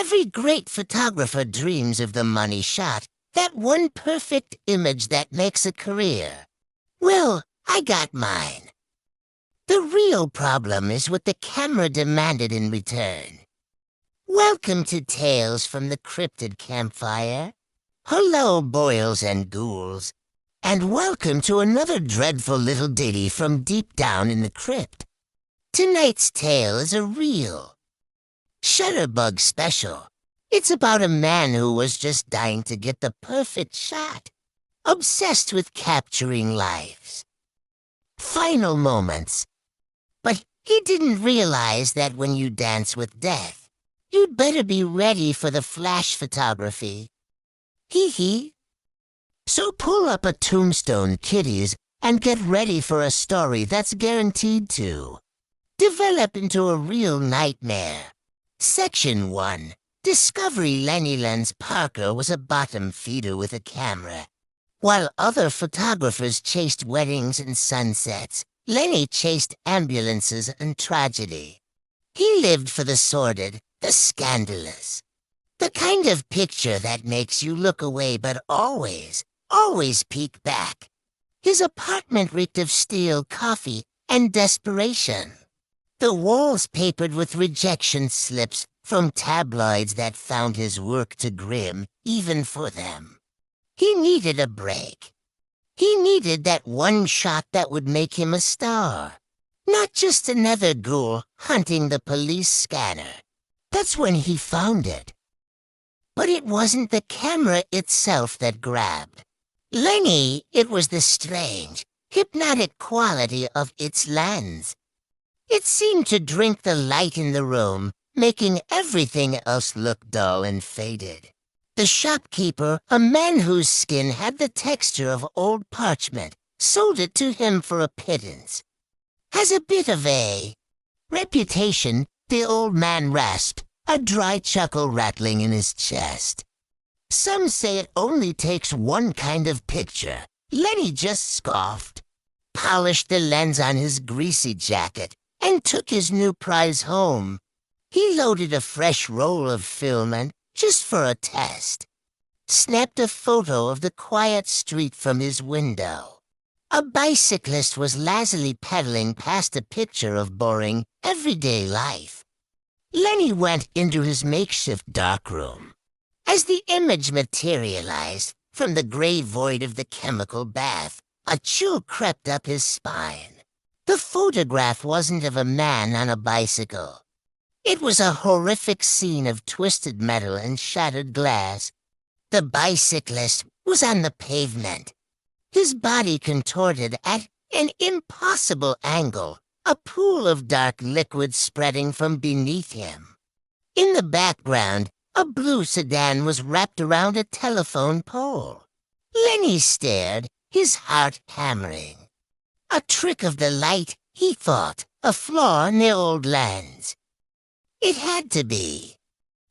Every great photographer dreams of the money shot, that one perfect image that makes a career. Well, I got mine. The real problem is what the camera demanded in return. Welcome to Tales from the Cryptid Campfire. Hello, boils and ghouls. And welcome to another dreadful little ditty from deep down in the crypt. Tonight's tale is a real Shutterbug Special. It's about a man who was just dying to get the perfect shot, obsessed with capturing lives. Final moments. But he didn't realize that when you dance with death, you'd better be ready for the flash photography. Hee hee. So pull up a tombstone, kiddies, and get ready for a story that's guaranteed to develop into a real nightmare. Section 1. Discovery Lenny Parker was a bottom feeder with a camera. While other photographers chased weddings and sunsets, Lenny chased ambulances and tragedy. He lived for the sordid, the scandalous. The kind of picture that makes you look away but always peek back. His apartment reeked of steel, coffee, and desperation. The walls papered with rejection slips from tabloids that found his work too grim, even for them. He needed a break. He needed that one shot that would make him a star. Not just another ghoul hunting the police scanner. That's when he found it. But it wasn't the camera itself that grabbed Lenny. It was the strange, hypnotic quality of its lens. It seemed to drink the light in the room, making everything else look dull and faded. The shopkeeper, a man whose skin had the texture of old parchment, sold it to him for a pittance. Has a bit of a reputation, the old man rasped, a dry chuckle rattling in his chest. Some say it only takes one kind of picture. Lenny just scoffed, polished the lens on his greasy jacket, and took his new prize home. He loaded a fresh roll of film and, just for a test, snapped a photo of the quiet street from his window. A bicyclist was lazily pedaling past a picture of boring, everyday life. Lenny went into his makeshift darkroom. As the image materialized from the gray void of the chemical bath, a chill crept up his spine. The photograph wasn't of a man on a bicycle. It was a horrific scene of twisted metal and shattered glass. The bicyclist was on the pavement, his body contorted at an impossible angle, a pool of dark liquid spreading from beneath him. In the background, a blue sedan was wrapped around a telephone pole. Lenny stared, his heart hammering. A trick of the light, he thought, a flaw in the old lens. It had to be.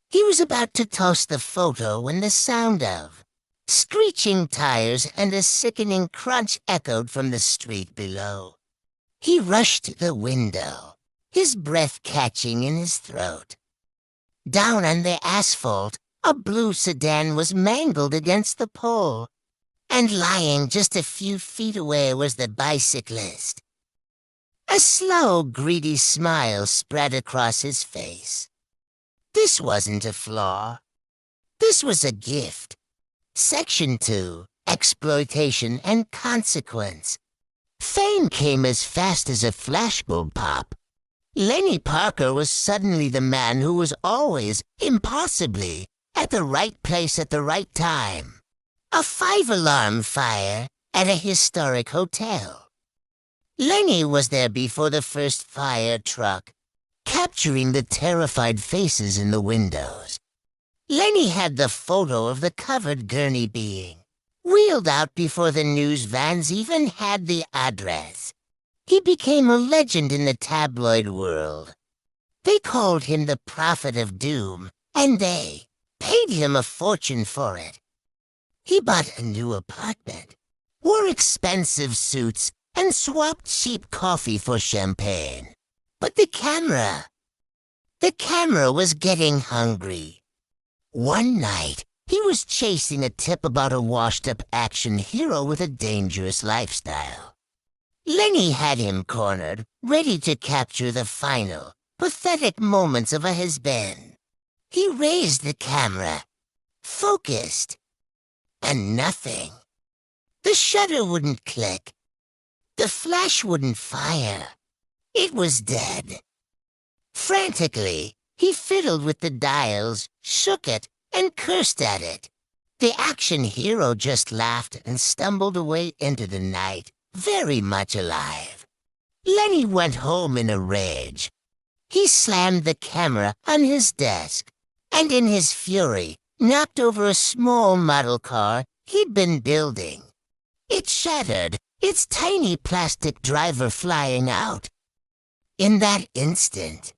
He was about to toss the photo when the sound of screeching tires and a sickening crunch echoed from the street below. He rushed to the window, his breath catching in his throat. Down on the asphalt, a blue sedan was mangled against the pole, and lying just a few feet away was the bicyclist. A slow, greedy smile spread across his face. This wasn't a flaw. This was a gift. Section 2, Exploitation and Consequence. Fame came as fast as a flashbulb pop. Lenny Parker was suddenly the man who was always, impossibly, at the right place at the right time. A 5-alarm fire at a historic hotel. Lenny was there before the first fire truck, capturing the terrified faces in the windows. Lenny had the photo of the covered gurney being wheeled out before the news vans even had the address. He became a legend in the tabloid world. They called him the Prophet of Doom, and they paid him a fortune for it. He bought a new apartment, wore expensive suits, and swapped cheap coffee for champagne. But the camera was getting hungry. One night, he was chasing a tip about a washed-up action hero with a dangerous lifestyle. Lenny had him cornered, ready to capture the final, pathetic moments of a has-been. He raised the camera, focused, and nothing. The shutter wouldn't click. The flash wouldn't fire. It was dead. Frantically, he fiddled with the dials, shook it, and cursed at it. The action hero just laughed and stumbled away into the night, very much alive. Lenny went home in a rage. He slammed the camera on his desk, and in his fury, knocked over a small model car he'd been building. It shattered, its tiny plastic driver flying out. In that instant,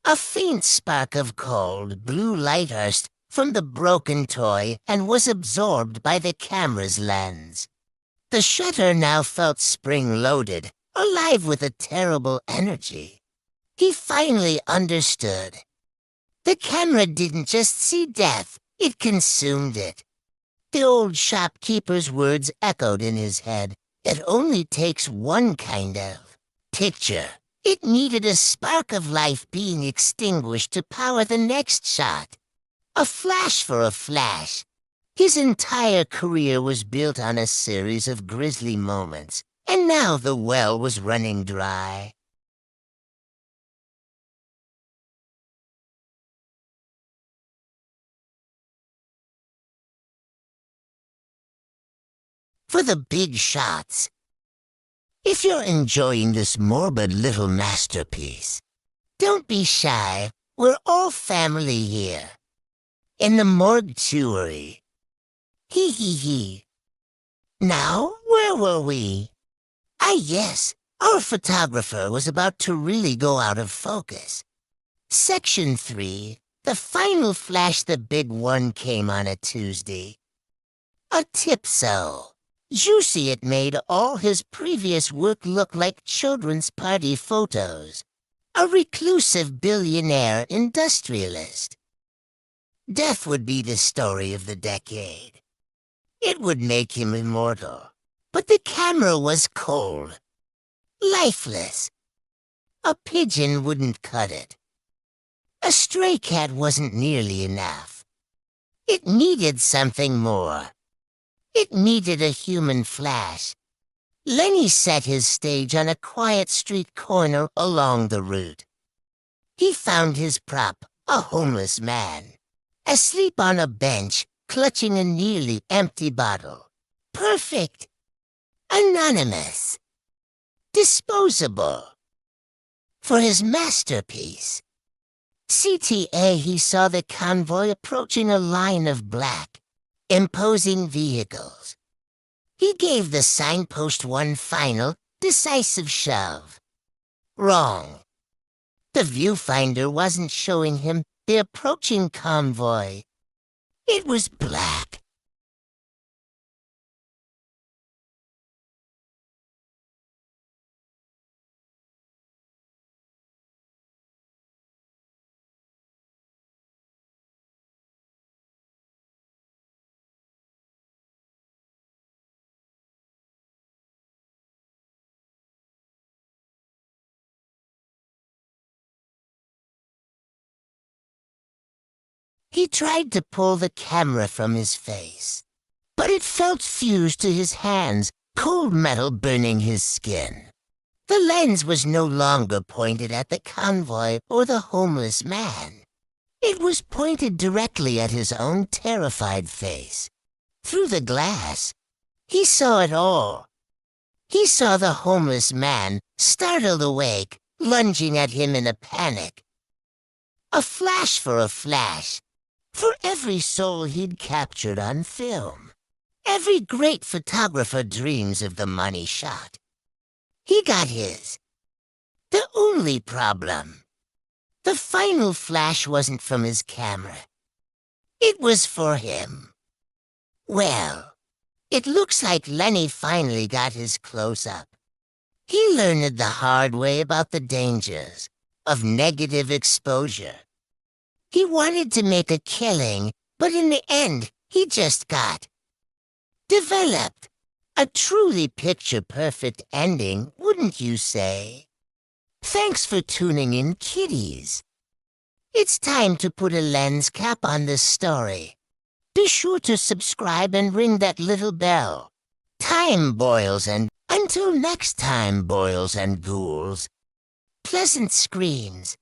a faint spark of cold blue light burst from the broken toy and was absorbed by the camera's lens. The shutter now felt spring-loaded, alive with a terrible energy. He finally understood. The camera didn't just see death, it consumed it. The old shopkeeper's words echoed in his head. It only takes one kind of picture. It needed a spark of life being extinguished to power the next shot. A flash for a flash. His entire career was built on a series of grisly moments, and now the well was running dry. For the big shots. If you're enjoying this morbid little masterpiece, don't be shy. We're all family here. In the mortuary. Hee hee hee. Now, where were we? Ah yes, our photographer was about to really go out of focus. Section 3, the final flash, the big one, came on a Tuesday. A tip-so. Juicy, it made all his previous work look like children's party photos. A reclusive billionaire industrialist. Death would be the story of the decade. It would make him immortal. But the camera was cold. Lifeless. A pigeon wouldn't cut it. A stray cat wasn't nearly enough. It needed something more. It needed a human flash. Lenny set his stage on a quiet street corner along the route. He found his prop, a homeless man, asleep on a bench, clutching a nearly empty bottle. Perfect. Anonymous. Disposable. For his masterpiece. CTA, he saw the convoy approaching a line of black, imposing vehicles. He gave the signpost one final, decisive shove. Wrong. The viewfinder wasn't showing him the approaching convoy. It was black. He tried to pull the camera from his face, but it felt fused to his hands, cold metal burning his skin. The lens was no longer pointed at the convoy or the homeless man. It was pointed directly at his own terrified face. Through the glass, he saw it all. He saw the homeless man, startled awake, lunging at him in a panic. A flash for a flash. For every soul he'd captured on film. Every great photographer dreams of the money shot. He got his. The only problem. The final flash wasn't from his camera. It was for him. Well, it looks like Lenny finally got his close-up. He learned the hard way about the dangers of negative exposure. He wanted to make a killing, But in the end, he just got developed. A truly picture-perfect ending, wouldn't you say? Thanks for tuning in, kiddies. It's time to put a lens cap on this story. Be sure to subscribe and ring that little bell. Time boils, and until next time, boils and ghouls, pleasant screams.